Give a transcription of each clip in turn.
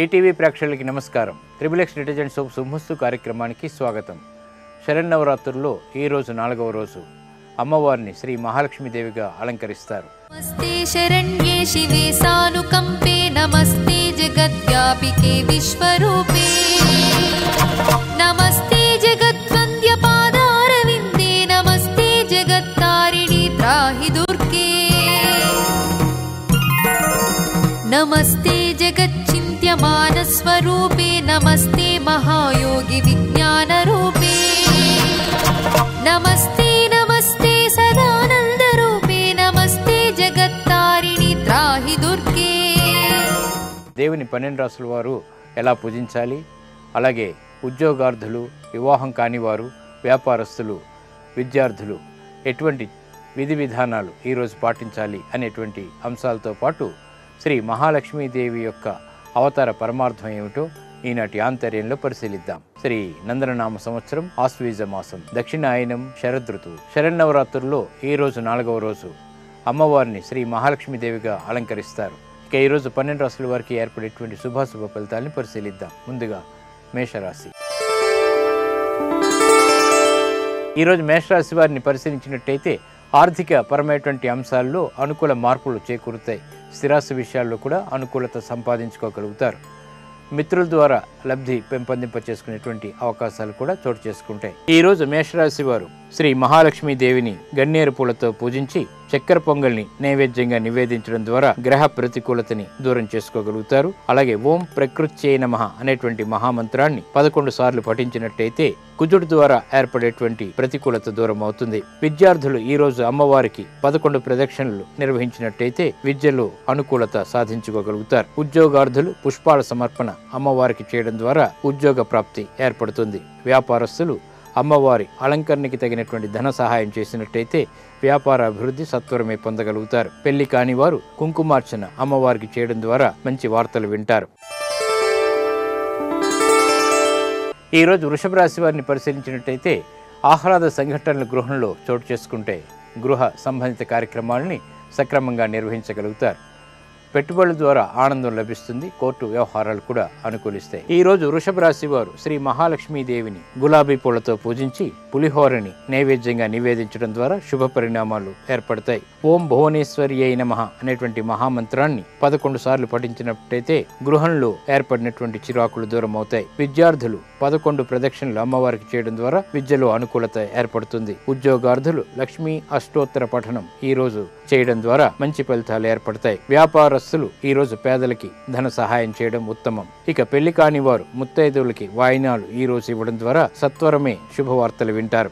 ETV ప్రేక్షకులకి నమస్కారం. Triple-X detergent soap శుభమస్తు కార్యక్రమానికి స్వాగతం. శరన్నవరాత్రుల్లో ఈ రోజు 4వ రోజు అమ్మవారిని శ్రీ మహాలక్ష్మీదేవిగా అలంకరిస్తారు. నమస్తే శరణ్యే శివే సానుకంపే నమస్తే జగద్వ్యాపికే విశ్వరూపే నమస్తే జగద్వంద్య పాదారవిందే నమస్తే జగత్తారిణి త్రాహి దుర్గే నమస్తే జగచ్చింత్యమానస్వరూపే నమస్తే మహాయోగి విజ్ఞానరూపే నమస్తే నమస్తే సదానందరూపే నమస్తే జగత్తారిణి త్రాహి దుర్గే. దేవుని 12 రాసుల వారు ఎలా పూజించాలి, అలాగే ఉద్యోగార్థులు, వివాహం కానివారు, వ్యాపారస్తులు, విద్యార్థులు ఎటువంటి విధి విధానాలు ఈరోజు పాటించాలి అనేటువంటి అంశాలతో పాటు శ్రీ మహాలక్ష్మీదేవి యొక్క అవతార పరమార్థం ఏమిటో ఈనాటి ఆంతర్యంలో పరిశీలిద్దాం. శ్రీ నందననామ సంవత్సరం ఆశ్వీజ మాసం దక్షిణాయనం శరదృతువు శరన్నవరాత్రుల్లో ఈ రోజు 4వ రోజు అమ్మవారిని శ్రీ మహాలక్ష్మీదేవిగా అలంకరిస్తారు. ఇక ఈరోజు 12 రాసుల వారికి ఏర్పడేటువంటి శుభాశుభ ఫలితాలను పరిశీలిద్దాం. ముందుగా మేషరాశి. ఈరోజు మేషరాశి వారిని పరిశీలించినట్టయితే ఆర్థిక పరమైనటువంటి అంశాల్లో అనుకూల మార్పులు చేకూరుతాయి. స్థిరాస్తి విషయాల్లో కూడా అనుకూలత సంపాదించుకోగలుగుతారు. మిత్రుల ద్వారా లబ్ధి పెంపొందింప చేసుకునేటువంటి అవకాశాలు కూడా చోటు చేసుకుంటాయి. ఈరోజు మేషరాశి వారు శ్రీ మహాలక్ష్మీదేవిని గన్నేరు పూలతో పూజించి చక్కెర పొంగల్ని నైవేద్యంగా నివేదించడం ద్వారా గ్రహ ప్రతికూలతని దూరం చేసుకోగలుగుతారు. అలాగే ఓం ప్రకృత్యై నమః అనేటువంటి మహామంత్రాన్ని 11 సార్లు పఠించినట్టయితే కుజుడు ద్వారా ఏర్పడేటువంటి ప్రతికూలత దూరం అవుతుంది. విద్యార్థులు ఈ రోజు అమ్మవారికి 11 ప్రదక్షిణలు నిర్వహించినట్టయితే విద్యలో అనుకూలత సాధించుకోగలుగుతారు. ఉద్యోగార్థులు పుష్పాల సమర్పణ అమ్మవారికి చేయడం ద్వారా ఉద్యోగ ప్రాప్తి ఏర్పడుతుంది. వ్యాపారస్తులు అమ్మవారి అలంకరణకి తగినటువంటి ధన సహాయం చేసినట్టయితే వ్యాపార అభివృద్ధి సత్వరమే పొందగలుగుతారు. పెళ్లి కాని వారు కుంకుమార్చన అమ్మవారికి చేయడం ద్వారా మంచి వార్తలు వింటారు. ఈరోజు వృషభ రాశి వారిని పరిశీలించినట్టయితే ఆహ్లాద సంఘటనలు గృహంలో చోటు చేసుకుంటే గృహ సంబంధిత కార్యక్రమాలని సక్రమంగా నిర్వహించగలుగుతారు. పెట్టుబడుల ద్వారా ఆనందం లభిస్తుంది. కోర్టు వ్యవహారాలు కూడా అనుకూలిస్తాయి. ఈ రోజు వృషభ రాశి వారు శ్రీ మహాలక్ష్మీదేవిని గులాబీ పూలతో పూజించి పులిహోరని నైవేద్యంగా నివేదించడం ద్వారా శుభ పరిణామాలు ఏర్పడతాయి. ఓం భువనేశ్వర్యై నమః అనేటువంటి మహామంత్రాన్ని 11 సార్లు పఠించినట్టయితే గృహంలో ఏర్పడినటువంటి చిరాకులు దూరం అవుతాయి. విద్యార్థులు 11 ప్రదక్షిణలు అమ్మవారికి చేయడం ద్వారా విద్యలో అనుకూలత ఏర్పడుతుంది. ఉద్యోగార్థులు లక్ష్మీ అష్టోత్తర పఠనం ఈ రోజు చేయడం ద్వారా మంచి ఫలితాలు ఏర్పడతాయి. వ్యాపారస్తులు ఈ రోజు పేదలకి ధన సహాయం చేయడం ఉత్తమం. ఇక పెళ్లి కాని వారు ముత్తైదువులకి వాయినాలు ఈ రోజు ఇవ్వడం ద్వారా సత్వరమే శుభవార్తలు వింటారు.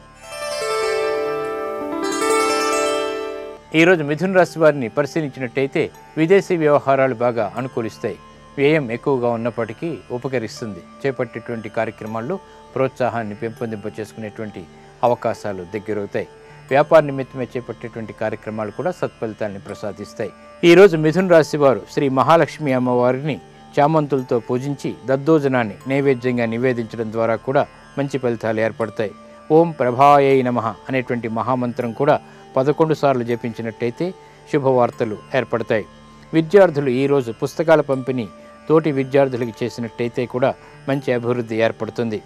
ఈరోజు మిథున రాశి వారిని పరిశీలించినట్టయితే విదేశీ వ్యవహారాలు బాగా అనుకూలిస్తాయి. వ్యయం ఎక్కువగా ఉన్నప్పటికీ ఉపకరిస్తుంది. చేపట్టేటువంటి కార్యక్రమాల్లో ప్రోత్సాహాన్ని పెంపొందింప చేసుకునేటువంటి అవకాశాలు దగ్గరవుతాయి. వ్యాపార నిమిత్తమే చేపట్టేటువంటి కార్యక్రమాలు కూడా సత్ఫలితాన్ని ప్రసాదిస్తాయి. ఈరోజు మిథున రాశి వారు శ్రీ మహాలక్ష్మి అమ్మవారిని చామంతులతో పూజించి దద్దోజనాన్ని నైవేద్యంగా నివేదించడం ద్వారా కూడా మంచి ఫలితాలు ఏర్పడతాయి. ఓం ప్రభాయై నమః అనేటువంటి మహామంత్రం కూడా 11 సార్లు జపించినట్టయితే శుభవార్తలు ఏర్పడతాయి. విద్యార్థులు ఈరోజు పుస్తకాల పంపిణీ తోటి విద్యార్థులకి చేసినట్టయితే కూడా మంచి అభివృద్ధి ఏర్పడుతుంది.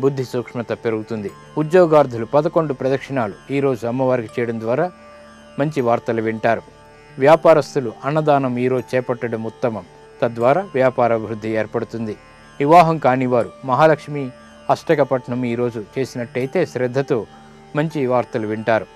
బుద్ధి సూక్ష్మత పెరుగుతుంది. ఉద్యోగార్థులు 11 ప్రదక్షిణాలు ఈరోజు అమ్మవారికి చేయడం ద్వారా మంచి వార్తలు వింటారు. వ్యాపారస్తులు అన్నదానం ఈరోజు చేపట్టడం ఉత్తమం. తద్వారా వ్యాపార అభివృద్ధి ఏర్పడుతుంది. వివాహం కానివారు మహాలక్ష్మి అష్టకపట్నం ఈరోజు చేసినట్టయితే శ్రద్ధతో మంచి వార్తలు వింటారు.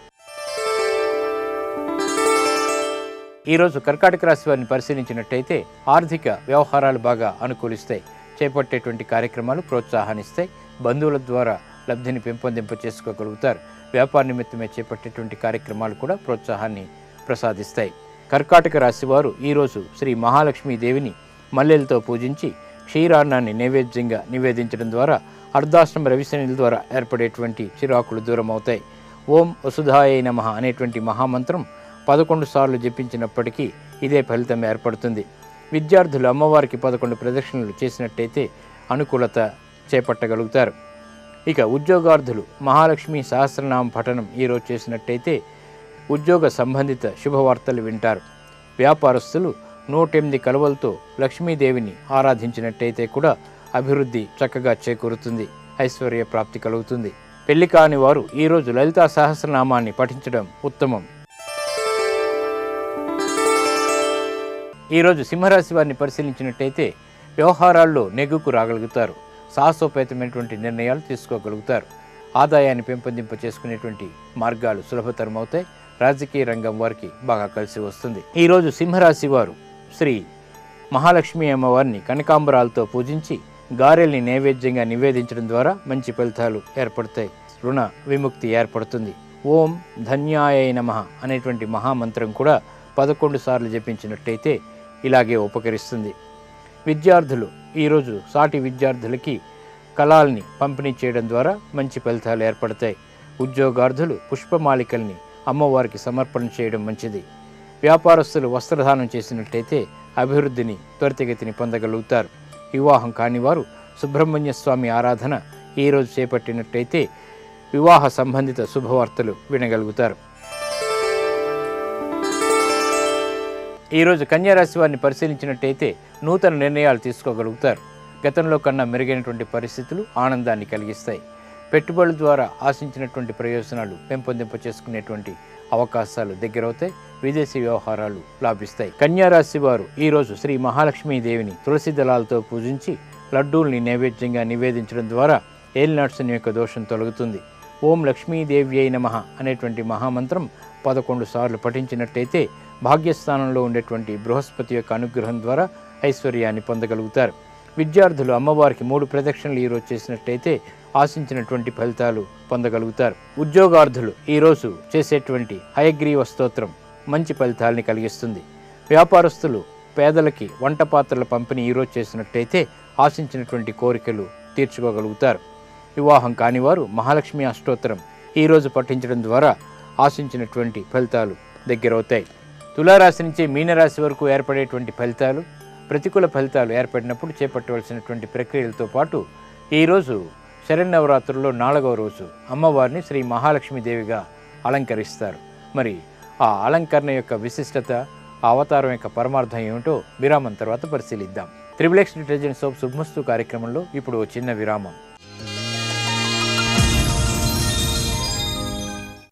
ఈరోజు కర్కాటక రాశి వారిని పరిశీలించినట్టయితే ఆర్థిక వ్యవహారాలు బాగా అనుకూలిస్తాయి. చేపట్టేటువంటి కార్యక్రమాలు ప్రోత్సాహాన్నిస్తాయి. బంధువుల ద్వారా లబ్ధిని పెంపొందింప చేసుకోగలుగుతారు. వ్యాపార నిమిత్తమే చేపట్టేటువంటి కార్యక్రమాలు కూడా ప్రోత్సాహాన్ని ప్రసాదిస్తాయి. కర్కాటక రాశి వారు ఈరోజు శ్రీ మహాలక్ష్మీదేవిని మల్లెలతో పూజించి క్షీరాన్నాన్ని నైవేద్యంగా నివేదించడం ద్వారా అర్ధాశ్రమ రవిశనుల ద్వారా ఏర్పడేటువంటి చిరాకులు దూరం అవుతాయి. ఓం వసుధాయై నమః అనేటువంటి మహామంత్రం 11 సార్లు జపించినప్పటికీ ఇదే ఫలితం ఏర్పడుతుంది. విద్యార్థులు అమ్మవారికి 11 ప్రదక్షిణలు చేసినట్టయితే అనుకూలత చేపట్టగలుగుతారు. ఇక ఉద్యోగార్థులు మహాలక్ష్మి సహస్రనామ పఠనం ఈరోజు చేసినట్టయితే ఉద్యోగ సంబంధిత శుభవార్తలు వింటారు. వ్యాపారస్తులు 108 కలువలతో లక్ష్మీదేవిని ఆరాధించినట్టయితే కూడా అభివృద్ధి చక్కగా చేకూరుతుంది, ఐశ్వర్య ప్రాప్తి కలుగుతుంది. పెళ్లి కాని వారు ఈరోజు లలితా సహస్రనామాన్ని పఠించడం ఉత్తమం. ఈరోజు సింహరాశి వారిని పరిశీలించినట్టయితే వ్యవహారాల్లో నెగ్గుకు రాగలుగుతారు, సాహసోపేతమైనటువంటి నిర్ణయాలు తీసుకోగలుగుతారు, ఆదాయాన్ని పెంపొందింప చేసుకునేటువంటి మార్గాలు సులభతరం అవుతాయి. రాజకీయ రంగం వారికి బాగా కలిసి వస్తుంది. ఈరోజు సింహరాశి వారు శ్రీ మహాలక్ష్మి అమ్మవారిని కనకాంబరాలతో పూజించి గారెల్ని నైవేద్యంగా నివేదించడం ద్వారా మంచి ఫలితాలు ఏర్పడతాయి, రుణ విముక్తి ఏర్పడుతుంది. ఓం ధన్యాయ నమః అనేటువంటి మహామంత్రం కూడా 11 సార్లు జపించినట్టయితే ఇలాగే ఉపకరిస్తుంది. విద్యార్థులు ఈరోజు సాటి విద్యార్థులకి కళల్ని పంపిణీ చేయడం ద్వారా మంచి ఫలితాలు ఏర్పడతాయి. ఉద్యోగార్థులు పుష్పమాలికల్ని అమ్మవారికి సమర్పణ చేయడం మంచిది. వ్యాపారస్తులు వస్త్రదానం చేసినట్టయితే అభివృద్ధిని త్వరితగతిని పొందగలుగుతారు. వివాహం కానివారు సుబ్రహ్మణ్య స్వామి ఆరాధన ఈరోజు చేపట్టినట్టయితే వివాహ సంబంధిత శుభవార్తలు వినగలుగుతారు. ఈరోజు కన్యారాశి వారిని పరిశీలించినట్టయితే నూతన నిర్ణయాలు తీసుకోగలుగుతారు. గతంలో కన్నా మెరుగైనటువంటి పరిస్థితులు ఆనందాన్ని కలిగిస్తాయి. పెట్టుబడుల ద్వారా ఆశించినటువంటి ప్రయోజనాలు పెంపొందింప చేసుకునేటువంటి అవకాశాలు దగ్గరవుతాయి. విదేశీ వ్యవహారాలు లాభిస్తాయి. కన్యారాశి వారు ఈరోజు శ్రీ మహాలక్ష్మీదేవిని తులసి దళాలతో పూజించి లడ్డూల్ని నైవేద్యంగా నివేదించడం ద్వారా ఏలినాటి శని యొక్క దోషం తొలగుతుంది. ఓం లక్ష్మీదేవ్యై నమః అనేటువంటి మహామంత్రం 11 సార్లు పఠించినట్టయితే భాగ్యస్థానంలో ఉండేటువంటి బృహస్పతి యొక్క అనుగ్రహం ద్వారా ఐశ్వర్యాన్ని పొందగలుగుతారు. విద్యార్థులు అమ్మవారికి 3 ప్రదక్షిణలు ఈరోజు చేసినట్టయితే ఆశించినటువంటి ఫలితాలు పొందగలుగుతారు. ఉద్యోగార్థులు ఈరోజు చేసేటువంటి హయగ్రీవ స్తోత్రం మంచి ఫలితాలని కలిగిస్తుంది. వ్యాపారస్తులు పేదలకి వంట పాత్రల పంపిణీ ఈరోజు చేసినట్టయితే ఆశించినటువంటి కోరికలు తీర్చుకోగలుగుతారు. వివాహం కానివారు మహాలక్ష్మి అష్టోత్తరం ఈరోజు పఠించడం ద్వారా ఆశించినటువంటి ఫలితాలు దగ్గరవుతాయి. తులారాశి నుంచి మీనరాశి వరకు ఏర్పడేటువంటి ఫలితాలు, ప్రతికూల ఫలితాలు ఏర్పడినప్పుడు చేపట్టవలసినటువంటి ప్రక్రియలతో పాటు ఈరోజు శరన్నవరాత్రుల్లో 4వ రోజు అమ్మవారిని శ్రీ మహాలక్ష్మీదేవిగా అలంకరిస్తారు. మరి ఆ అలంకరణ యొక్క విశిష్టత, ఆ అవతారం యొక్క పరమార్థం ఏమిటో విరామం తర్వాత పరిశీలిద్దాం. త్రిబుల్ ఎక్స్ డిటర్జెంట్ సోప్ శుభమస్తు కార్యక్రమంలో ఇప్పుడు చిన్న విరామం.